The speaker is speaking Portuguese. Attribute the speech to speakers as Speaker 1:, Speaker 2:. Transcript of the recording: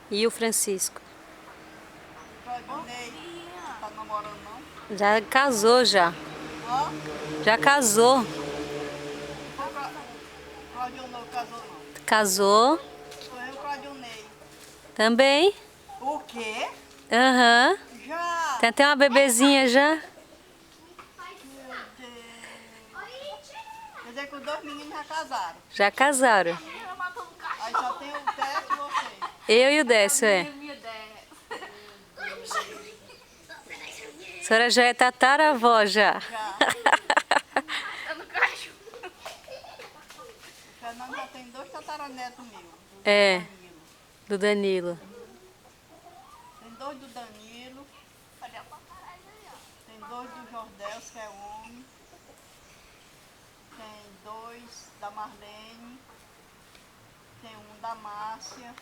Speaker 1: E o Francisco?
Speaker 2: Claudinei, tá namorando não?
Speaker 1: Já casou já.
Speaker 2: Ó,
Speaker 1: Já casou.
Speaker 2: o Claudio não casou não.
Speaker 1: Casou
Speaker 2: Sou eu, Claudionei.
Speaker 1: também.
Speaker 2: O quê?
Speaker 1: Aham.
Speaker 2: Já!
Speaker 1: Tem até uma bebezinha já.
Speaker 2: Meu Deus. Quer dizer que os dois meninos já casaram.
Speaker 1: Já casaram.
Speaker 2: Aí só tem o Teto e vocês.
Speaker 1: Eu e o Décio, é. A senhora já é tataravó já.
Speaker 2: Já. O Fernando já tem 2 tataranetos meus. Do
Speaker 1: É,
Speaker 2: Danilo.
Speaker 1: do Danilo.
Speaker 2: Tem 2 do Danilo. Tem 2 do Jordel, que é homem. Tem 2 da Marlene. Tem um da Márcia.